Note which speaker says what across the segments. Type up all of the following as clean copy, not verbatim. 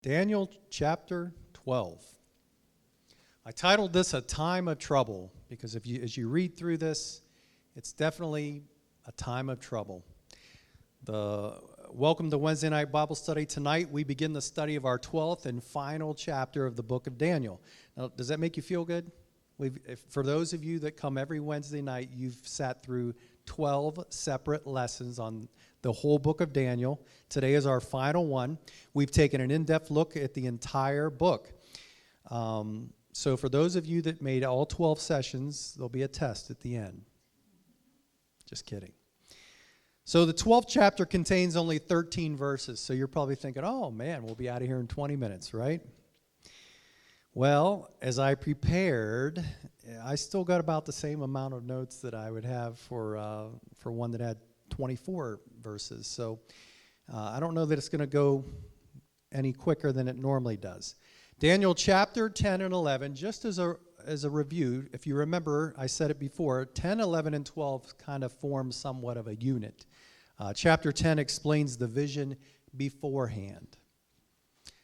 Speaker 1: Daniel chapter 12. I titled this A Time of Trouble because as you read through this, it's definitely a time of trouble. Welcome to Wednesday night Bible study. Tonight we begin the study of our 12th and final chapter of the book of Daniel. Now, does that make you feel good? For those of you that come every Wednesday night, you've sat through 12 separate lessons on the whole book of Daniel. Today is our final one. We've taken an in-depth look at the entire book. So for those of you that made all 12 sessions, there'll be a test at the end. Just kidding. So the 12th chapter contains only 13 verses. So you're probably thinking, oh man, we'll be out of here in 20 minutes, right? Well, as I prepared, I still got about the same amount of notes that I would have for one that had 24 verses. So I don't know that it's going to go any quicker than it normally does. Daniel chapter 10 and 11, just as a review, if you remember, I said it before, 10, 11, and 12 kind of form somewhat of a unit. Chapter 10 explains the vision beforehand.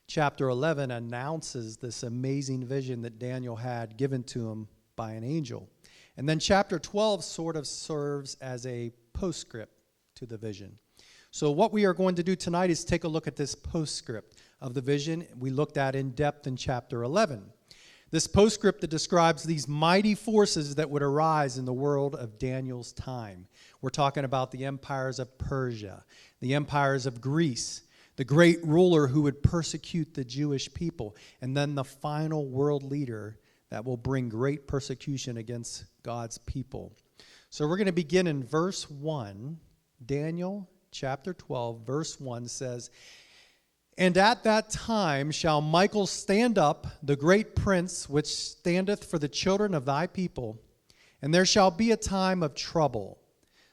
Speaker 1: Chapter 11 announces this amazing vision that Daniel had given to him by an angel. And then chapter 12 sort of serves as a postscript to the vision. So what we are going to do tonight is take a look at this postscript of the vision we looked at in depth in chapter 11. This postscript that describes these mighty forces that would arise in the world of Daniel's time. We're talking about the empires of Persia, the empires of Greece, the great ruler who would persecute the Jewish people, and then the final world leader that will bring great persecution against God's people. So we're going to begin in verse 1. Daniel chapter 12, verse 1 says, "And at that time shall Michael stand up, the great prince which standeth for the children of thy people, and there shall be a time of trouble,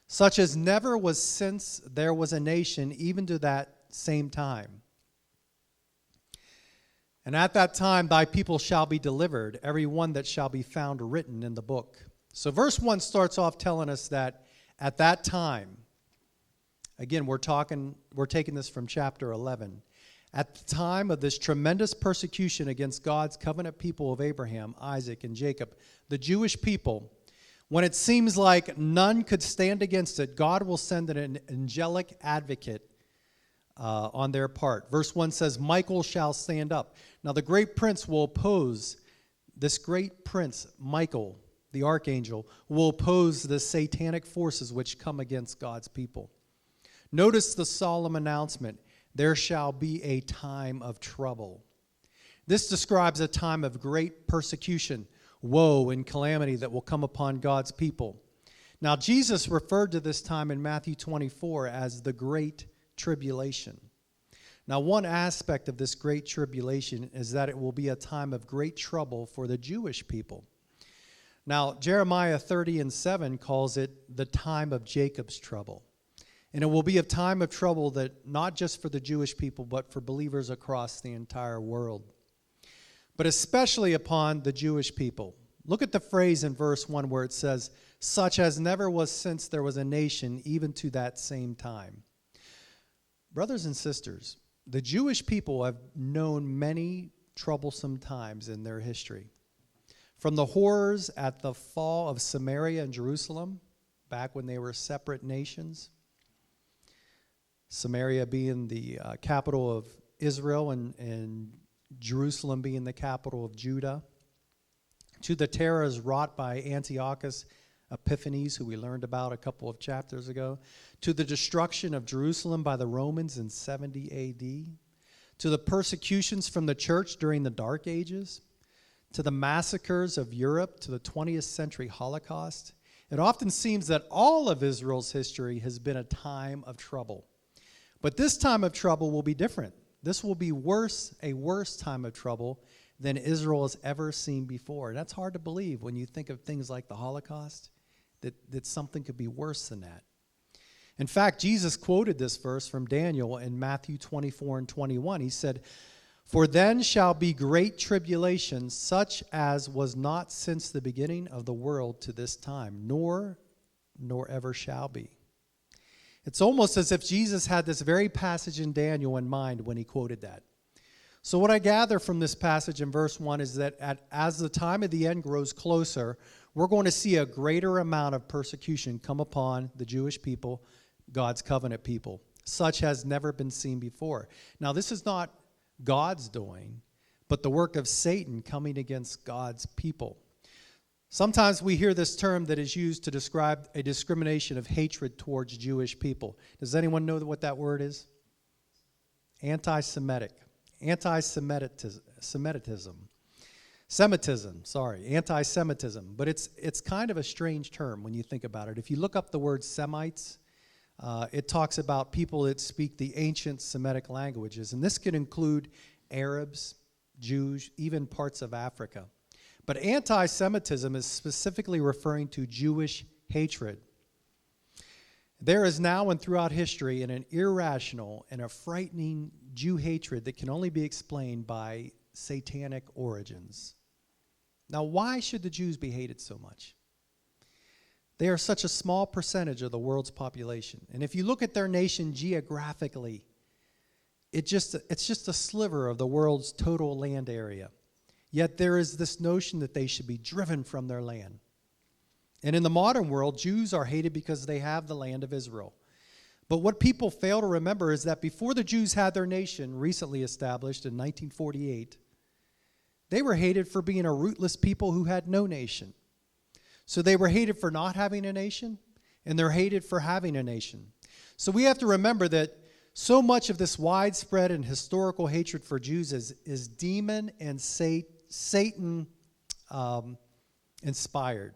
Speaker 1: such as never was since there was a nation, even to that same time. And at that time thy people shall be delivered, every one that shall be found written in the book." So verse 1 starts off telling us that at that time, again, we're taking this from chapter 11. At the time of this tremendous persecution against God's covenant people of Abraham, Isaac, and Jacob, the Jewish people, when it seems like none could stand against it, God will send an angelic advocate on their part. Verse 1 says, Michael shall stand up. Now the great prince will oppose, this great prince, Michael, the archangel, will oppose the satanic forces which come against God's people. Notice the solemn announcement, there shall be a time of trouble. This describes a time of great persecution, woe, and calamity that will come upon God's people. Now, Jesus referred to this time in Matthew 24 as the Great Tribulation. Now, one aspect of this Great Tribulation is that it will be a time of great trouble for the Jewish people. Now, Jeremiah 30:7 calls it the time of Jacob's trouble. And it will be a time of trouble that not just for the Jewish people, but for believers across the entire world. But especially upon the Jewish people. Look at the phrase in verse 1 where it says, such as never was since there was a nation, even to that same time. Brothers and sisters, the Jewish people have known many troublesome times in their history. From the horrors at the fall of Samaria and Jerusalem, back when they were separate nations, Samaria being the capital of Israel and Jerusalem being the capital of Judah, to the terrors wrought by Antiochus Epiphanes, who we learned about a couple of chapters ago, to the destruction of Jerusalem by the Romans in 70 A.D., to the persecutions from the church during the Dark Ages, to the massacres of Europe, to the 20th century Holocaust. It often seems that all of Israel's history has been a time of trouble. But this time of trouble will be different. This will be a worse time of trouble than Israel has ever seen before. And that's hard to believe when you think of things like the Holocaust, that something could be worse than that. In fact, Jesus quoted this verse from Daniel in Matthew 24:21. He said, "For then shall be great tribulation, such as was not since the beginning of the world to this time, nor ever shall be." It's almost as if Jesus had this very passage in Daniel in mind when he quoted that. So what I gather from this passage in verse 1 is that as the time of the end grows closer, we're going to see a greater amount of persecution come upon the Jewish people, God's covenant people, such has never been seen before. Now, this is not God's doing, but the work of Satan coming against God's people. Sometimes we hear this term that is used to describe a discrimination of hatred towards Jewish people. Does anyone know what that word is? Anti-Semitic. Anti-Semitism. Anti-Semitism. But it's kind of a strange term when you think about it. If you look up the word Semites, it talks about people that speak the ancient Semitic languages. And this can include Arabs, Jews, even parts of Africa. But anti-Semitism is specifically referring to Jewish hatred. There is now and throughout history an irrational and a frightening Jew hatred that can only be explained by satanic origins. Now, why should the Jews be hated so much? They are such a small percentage of the world's population. And if you look at their nation geographically, it's just a sliver of the world's total land area. Yet there is this notion that they should be driven from their land. And in the modern world, Jews are hated because they have the land of Israel. But what people fail to remember is that before the Jews had their nation recently established in 1948, they were hated for being a rootless people who had no nation. So they were hated for not having a nation, and they're hated for having a nation. So we have to remember that so much of this widespread and historical hatred for Jews is demon and Satan inspired,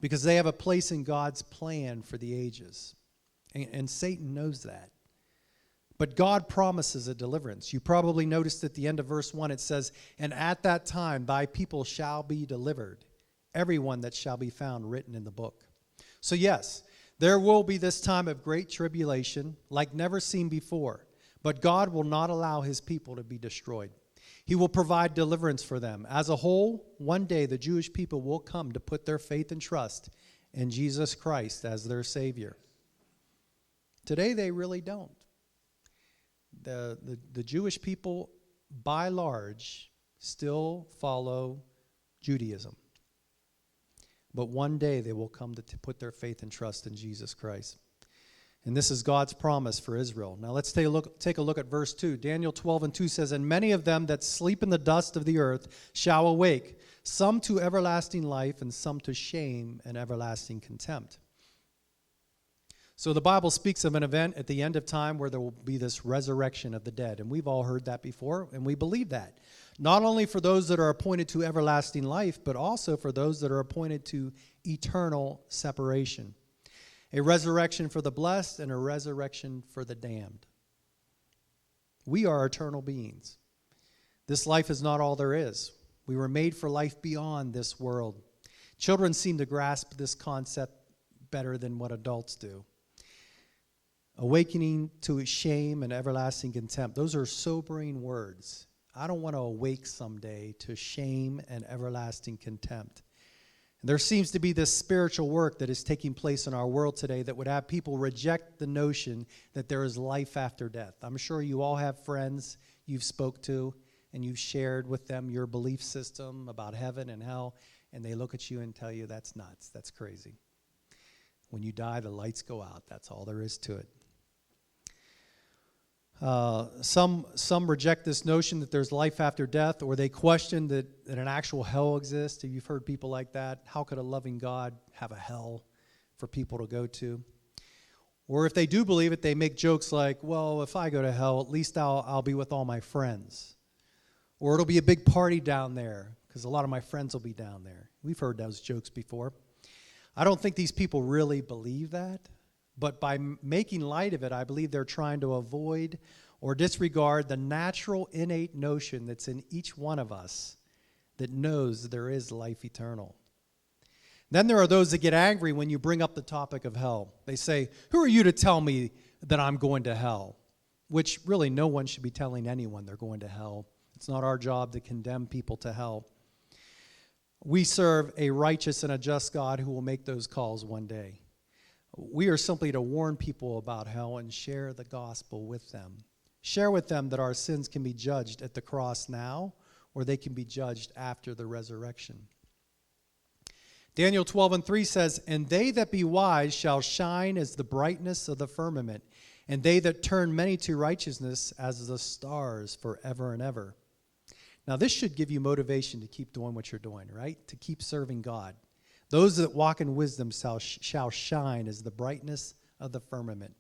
Speaker 1: because they have a place in God's plan for the ages. And Satan knows that. But God promises a deliverance. You probably noticed at the end of verse 1 it says, "And at that time thy people shall be delivered, everyone that shall be found written in the book." So yes, there will be this time of great tribulation like never seen before. But God will not allow his people to be destroyed. He will provide deliverance for them. As a whole, one day the Jewish people will come to put their faith and trust in Jesus Christ as their Savior. Today they really don't. The Jewish people, by large, still follow Judaism. But one day they will come to put their faith and trust in Jesus Christ. And this is God's promise for Israel. Now let's take a look at verse 2. Daniel 12:2 says, "And many of them that sleep in the dust of the earth shall awake, some to everlasting life, and some to shame and everlasting contempt." So the Bible speaks of an event at the end of time where there will be this resurrection of the dead. And we've all heard that before, and we believe that. Not only for those that are appointed to everlasting life, but also for those that are appointed to eternal separation. A resurrection for the blessed and a resurrection for the damned. We are eternal beings. This life is not all there is. We were made for life beyond this world. Children seem to grasp this concept better than what adults do. Awakening to shame and everlasting contempt. Those are sobering words. I don't want to awake someday to shame and everlasting contempt. And there seems to be this spiritual work that is taking place in our world today that would have people reject the notion that there is life after death. I'm sure you all have friends you've spoke to and you've shared with them your belief system about heaven and hell, and they look at you and tell you that's nuts, that's crazy. When you die, the lights go out. That's all there is to it. Some reject this notion that there's life after death, or they question that an actual hell exists. You've heard people like that. How could a loving God have a hell for people to go to? Or if they do believe it, they make jokes like, well, if I go to hell, at least I'll be with all my friends. Or it'll be a big party down there, because a lot of my friends will be down there. We've heard those jokes before. I don't think these people really believe that. But by making light of it, I believe they're trying to avoid or disregard the natural, innate notion that's in each one of us that knows there is life eternal. Then there are those that get angry when you bring up the topic of hell. They say, "Who are you to tell me that I'm going to hell?" Which really no one should be telling anyone they're going to hell. It's not our job to condemn people to hell. We serve a righteous and a just God who will make those calls one day. We are simply to warn people about hell and share the gospel with them. Share with them that our sins can be judged at the cross now, or they can be judged after the resurrection. Daniel 12:3 says, "And they that be wise shall shine as the brightness of the firmament, and they that turn many to righteousness as the stars forever and ever." Now this should give you motivation to keep doing what you're doing, right? To keep serving God. Those that walk in wisdom shall shine as the brightness of the firmament.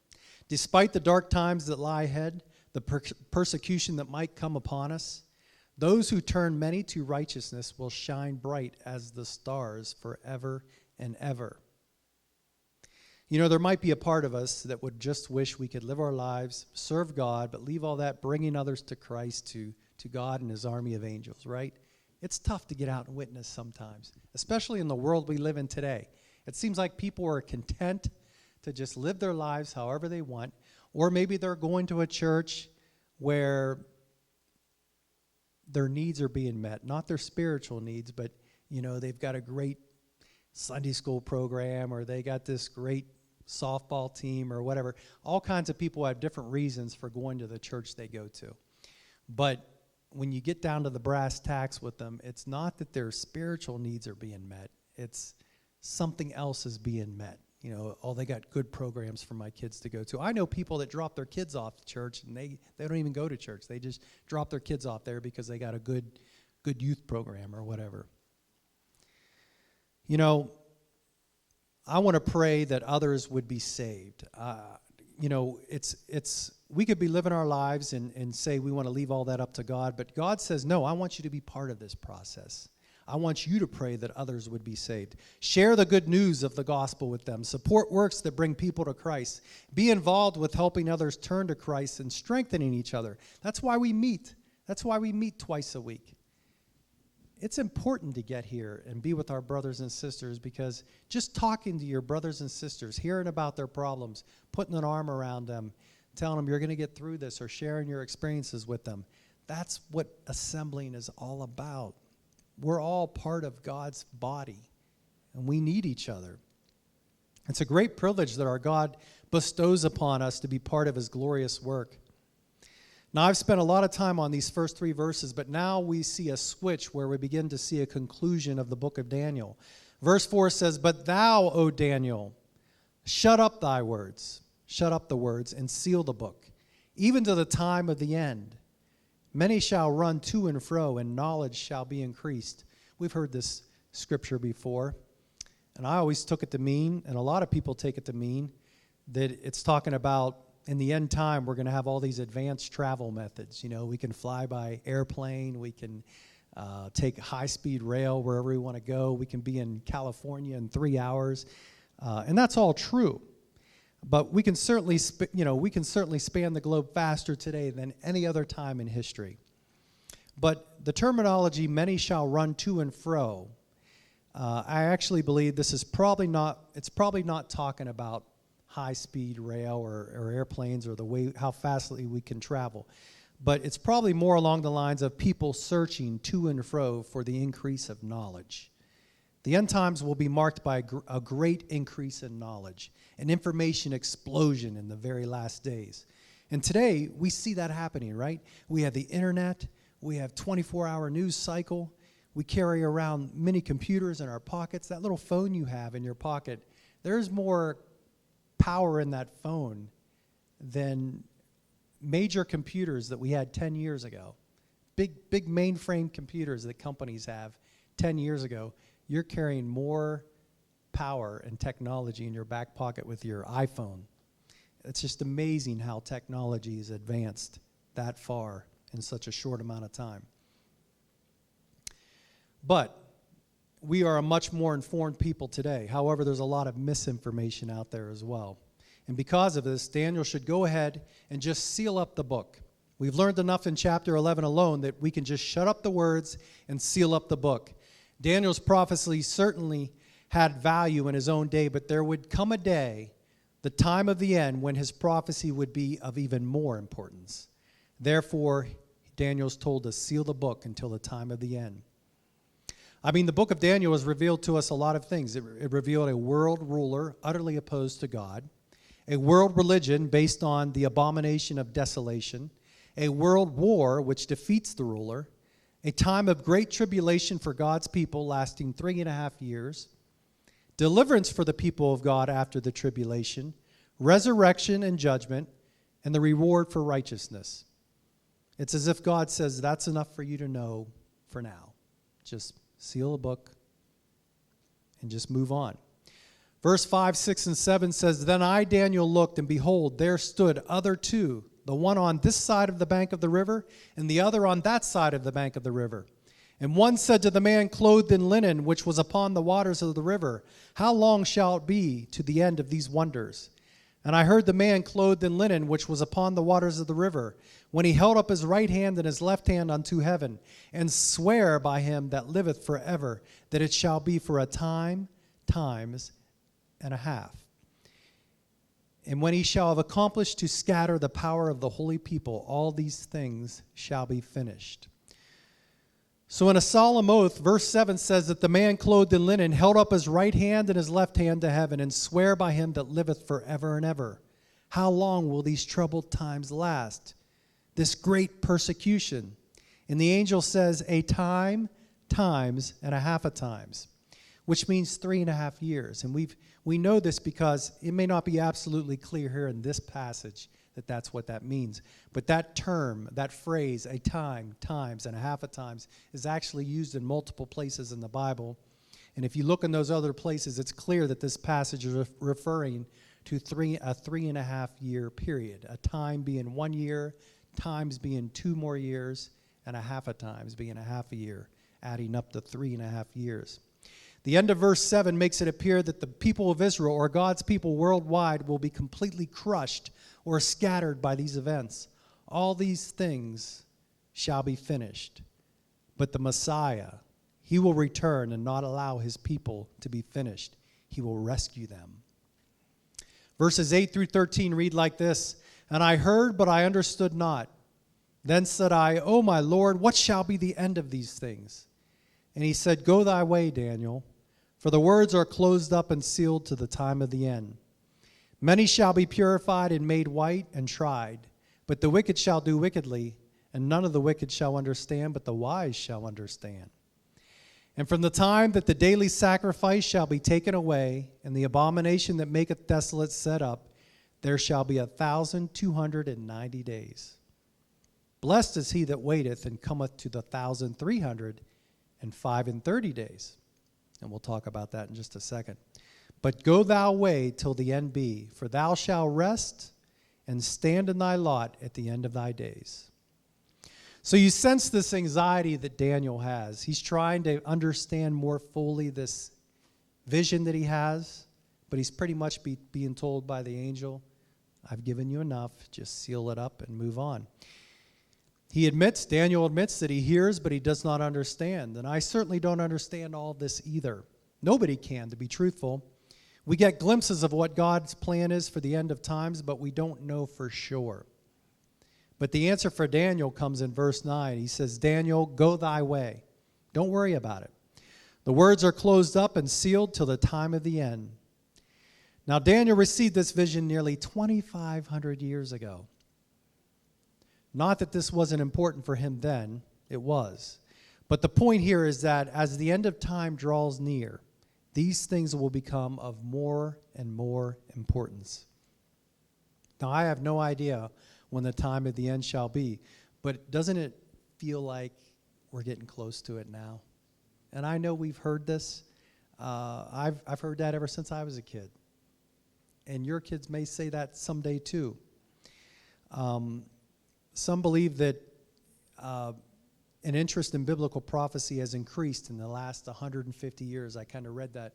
Speaker 1: Despite the dark times that lie ahead, the persecution that might come upon us, those who turn many to righteousness will shine bright as the stars forever and ever. You know, there might be a part of us that would just wish we could live our lives, serve God, but leave all that bringing others to Christ, to God and his army of angels, right? It's tough to get out and witness sometimes, especially in the world we live in today. It seems like people are content to just live their lives however they want, or maybe they're going to a church where their needs are being met, not their spiritual needs, but, you know, they've got a great Sunday school program, or they got this great softball team or whatever. All kinds of people have different reasons for going to the church they go to. But when you get down to the brass tacks with them, it's not that their spiritual needs are being met. It's something else is being met. You know, oh, they got good programs for my kids to go to. I know people that drop their kids off to church, and they don't even go to church. They just drop their kids off there because they got a good youth program or whatever. You know, I want to pray that others would be saved. You know, we could be living our lives and say we want to leave all that up to God, but God says, no, I want you to be part of this process. I want you to pray that others would be saved. Share the good news of the gospel with them. Support works that bring people to Christ. Be involved with helping others turn to Christ and strengthening each other. That's why we meet. That's why we meet twice a week. It's important to get here and be with our brothers and sisters, because just talking to your brothers and sisters, hearing about their problems, putting an arm around them, telling them you're going to get through this, or sharing your experiences with them, that's what assembling is all about. We're all part of God's body, and we need each other. It's a great privilege that our God bestows upon us to be part of his glorious work. Now, I've spent a lot of time on these first 3 verses, but now we see a switch where we begin to see a conclusion of the book of Daniel. Verse 4 says, "But thou, O Daniel, shut up thy words, shut up the words, and seal the book, even to the time of the end. Many shall run to and fro, and knowledge shall be increased." We've heard this scripture before, and I always took it to mean, and a lot of people take it to mean, that it's talking about in the end time we're going to have all these advanced travel methods. You know, we can fly by airplane, we can take high-speed rail wherever we want to go, we can be in California in 3 hours, and that's all true. But we can certainly, span the globe faster today than any other time in history. But the terminology "many shall run to and fro," I actually believe this is probably not talking about high-speed rail or airplanes or the way how fastly we can travel. But it's probably more along the lines of people searching to and fro for the increase of knowledge. The end times will be marked by a great increase in knowledge, an information explosion in the very last days. And today, we see that happening, right? We have the internet, we have 24-hour news cycle, we carry around many computers in our pockets. That little phone you have in your pocket, there's more power in that phone than major computers that we had 10 years ago. Big mainframe computers that companies have 10 years ago. You're carrying more power and technology in your back pocket with your iPhone. It's just amazing how technology has advanced that far in such a short amount of time. But we are a much more informed people today. However, there's a lot of misinformation out there as well. And because of this, Daniel should go ahead and just seal up the book. We've learned enough in chapter 11 alone that we can just shut up the words and seal up the book. Daniel's prophecy certainly had value in his own day, but there would come a day, the time of the end, when his prophecy would be of even more importance. Therefore, Daniel's told to seal the book until the time of the end. I mean, the book of Daniel has revealed to us a lot of things. It revealed a world ruler utterly opposed to God, a world religion based on the abomination of desolation, a world war which defeats the ruler, a time of great tribulation for God's people lasting 3.5 years, deliverance for the people of God after the tribulation, resurrection and judgment, and the reward for righteousness. It's as if God says, that's enough for you to know for now. Just seal the book and just move on. Verse 5, 6, and 7 says, Then I, Daniel, looked, and behold, there stood other two, the one on this side of the bank of the river, and the other on that side of the bank of the river. And one said to the man clothed in linen, which was upon the waters of the river, How long shall it be to the end of these wonders? And I heard the man clothed in linen, which was upon the waters of the river, when he held up his right hand and his left hand unto heaven, and swear by him that liveth forever, that it shall be for a time, times, and a half. And when he shall have accomplished to scatter the power of the holy people, all these things shall be finished. So in a solemn oath, verse 7 says that the man clothed in linen held up his right hand and his left hand to heaven, and swear by him that liveth forever and ever. How long will these troubled times last? This great persecution. And the angel says, a time, times, and a half a times, which means 3.5 years. And we know this because it may not be absolutely clear here in this passage that that's what that means. But that term, that phrase, a time, times, and a half a times, is actually used in multiple places in the Bible. And if you look in those other places, it's clear that this passage is referring to a 3.5 year period. A time being 1 year, times being 2 more years, and a half a times being a half a year, adding up to 3.5 years. The end of verse 7 makes it appear that the people of Israel, or God's people worldwide, will be completely crushed or scattered by these events. All these things shall be finished. But the Messiah, he will return and not allow his people to be finished. He will rescue them. Verses 8 through 13 read like this, And I heard, but I understood not. Then said I, O my Lord, what shall be the end of these things? And he said, Go thy way, Daniel, for the words are closed up and sealed to the time of the end. Many shall be purified and made white and tried, but the wicked shall do wickedly, and none of the wicked shall understand, but the wise shall understand. And from the time that the daily sacrifice shall be taken away, and the abomination that maketh desolate set up, there shall be 1,290 days. Blessed is he that waiteth, and cometh to the 1,335 days. And we'll talk about that in just a second. But go thou way till the end be, for thou shalt rest and stand in thy lot at the end of thy days. So you sense this anxiety that Daniel has. He's trying to understand more fully this vision that he has, but he's pretty much being told by the angel, I've given you enough, just seal it up and move on. Daniel admits that he hears, but he does not understand. And I certainly don't understand all this either. Nobody can, to be truthful. We get glimpses of what God's plan is for the end of times, but we don't know for sure. But the answer for Daniel comes in verse 9. He says, Daniel, go thy way. Don't worry about it. The words are closed up and sealed till the time of the end. Now, Daniel received this vision nearly 2,500 years ago. Not that this wasn't important for him then, it was. But the point here is that as the end of time draws near, these things will become of more and more importance. Now, I have no idea when the time of the end shall be, but doesn't it feel like we're getting close to it now? And I know we've heard this. I've heard that ever since I was a kid. And your kids may say that someday too. Some believe that an interest in biblical prophecy has increased in the last 150 years. I kind of read that.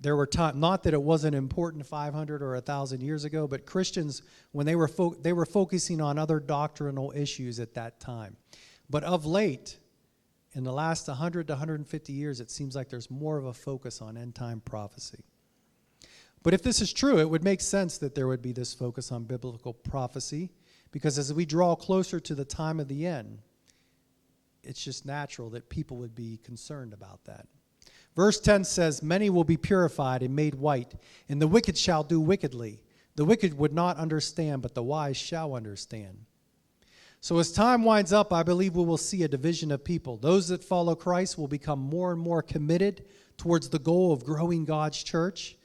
Speaker 1: There were times, not that it wasn't important 500 or 1,000 years ago, but Christians, when they were focusing on other doctrinal issues at that time. But of late, in the last 100 to 150 years, it seems like there's more of a focus on end-time prophecy. But if this is true, it would make sense that there would be this focus on biblical prophecy, because as we draw closer to the time of the end, it's just natural that people would be concerned about that. Verse 10 says, Many will be purified and made white, and the wicked shall do wickedly. The wicked would not understand, but the wise shall understand. So as time winds up, I believe we will see a division of people. Those that follow Christ will become more and more committed towards the goal of growing God's church.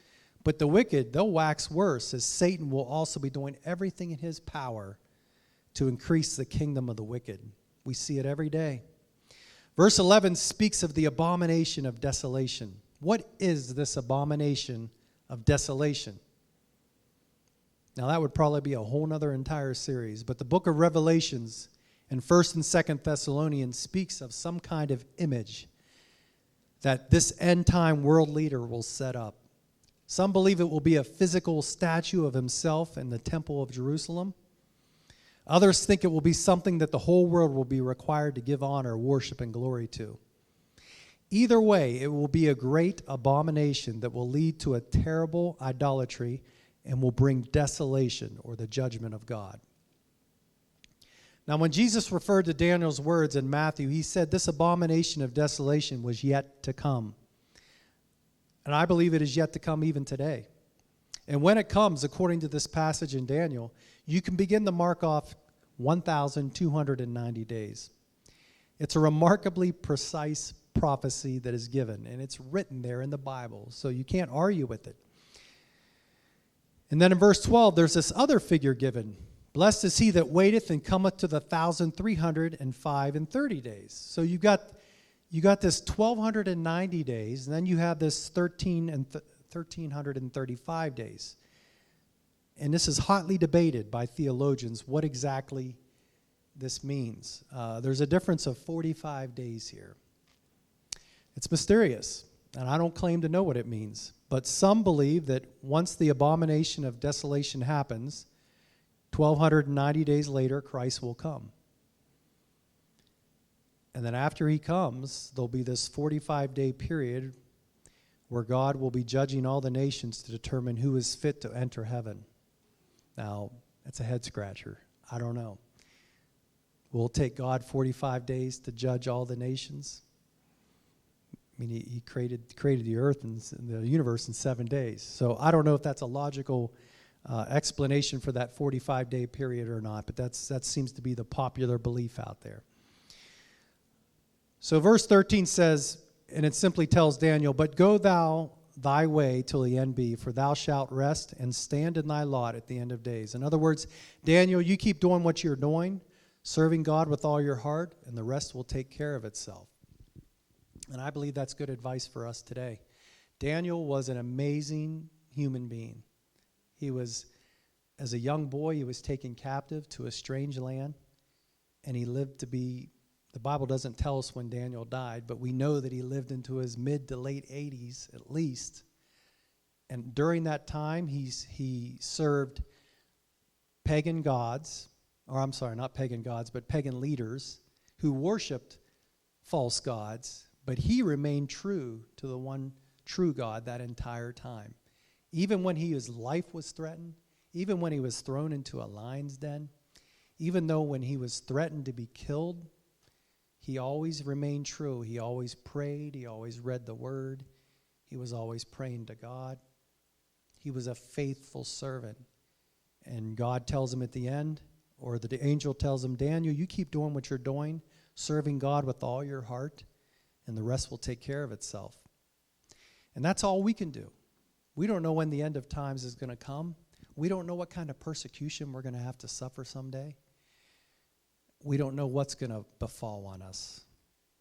Speaker 1: But the wicked, they'll wax worse, as Satan will also be doing everything in his power to increase the kingdom of the wicked. We see it every day. Verse 11 speaks of the abomination of desolation. What is this abomination of desolation? Now that would probably be a whole other entire series, but the book of Revelations and 1st and 2nd Thessalonians speaks of some kind of image that this end time world leader will set up. Some believe it will be a physical statue of himself in the temple of Jerusalem. Others think it will be something that the whole world will be required to give honor, worship, and glory to. Either way, it will be a great abomination that will lead to a terrible idolatry and will bring desolation or the judgment of God. Now, when Jesus referred to Daniel's words in Matthew, he said this abomination of desolation was yet to come. And I believe it is yet to come even today. And when it comes, according to this passage in Daniel, you can begin to mark off 1,290 days. It's a remarkably precise prophecy that is given, and it's written there in the Bible, so you can't argue with it. And then in verse 12, there's this other figure given. Blessed is he that waiteth and cometh to the 1,305 and 30 days. So you got this 1,290 days, and then you have this 1,335 days. And this is hotly debated by theologians what exactly this means. There's a difference of 45 days here. It's mysterious, and I don't claim to know what it means. But some believe that once the abomination of desolation happens, 1,290 days later, Christ will come. And then after he comes, there'll be this 45-day period where God will be judging all the nations to determine who is fit to enter heaven. Now, that's a head-scratcher. I don't know. Will it take God 45 days to judge all the nations? I mean, he created the earth and the universe in 7 days. So I don't know if that's a logical explanation for that 45-day period or not, but that seems to be the popular belief out there. So verse 13 says, and it simply tells Daniel, "But go thou thy way till the end be, for thou shalt rest and stand in thy lot at the end of days." In other words, Daniel, you keep doing what you're doing, serving God with all your heart, and the rest will take care of itself. And I believe that's good advice for us today. Daniel was an amazing human being. He was, as a young boy, he was taken captive to a strange land, and he lived to be, the Bible doesn't tell us when Daniel died, but we know that he lived into his mid to late 80s at least. And during that time, he served pagan gods, or I'm sorry, not pagan gods, but pagan leaders who worshiped false gods. But he remained true to the one true God that entire time. Even when his life was threatened, even when he was thrown into a lion's den, even though when he was threatened to be killed, he always remained true. He always prayed. He always read the word. He was always praying to God. He was a faithful servant. And God tells him at the end, or the angel tells him, "Daniel, you keep doing what you're doing, serving God with all your heart, and the rest will take care of itself." And that's all we can do. We don't know when the end of times is going to come. We don't know what kind of persecution we're going to have to suffer someday. We don't know what's going to befall on us.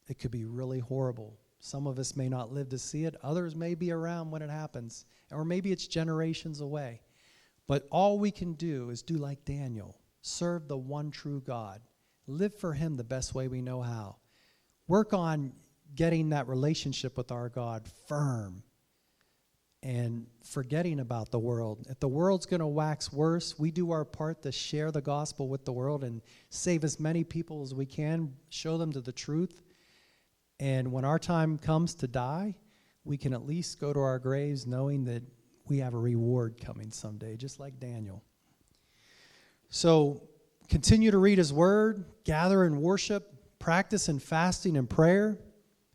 Speaker 1: It could be really horrible. Some of us may not live to see it. Others may be around when it happens. Or maybe it's generations away. But all we can do is do like Daniel. Serve the one true God. Live for him the best way we know how. Work on getting that relationship with our God firm and forgetting about the world. If the world's going to wax worse, we do our part to share the gospel with the world and save as many people as we can, show them to the truth. And when our time comes to die, we can at least go to our graves knowing that we have a reward coming someday, just like Daniel. So continue to read his word, gather in worship, practice in fasting and prayer.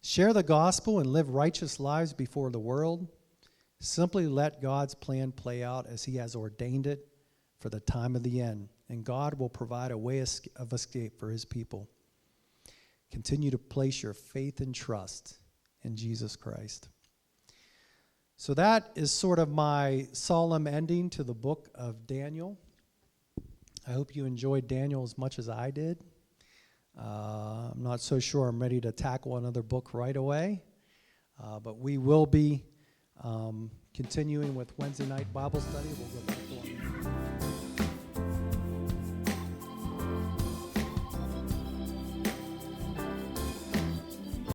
Speaker 1: Share the gospel and live righteous lives before the world. Simply let God's plan play out as he has ordained it for the time of the end. and God will provide a way of escape for his people. Continue to place your faith and trust in Jesus Christ. So that is sort of my solemn ending to the book of Daniel. I hope you enjoyed Daniel as much as I did. I'm not so sure I'm ready to tackle another book right away, but we will be continuing with Wednesday night Bible study. We'll go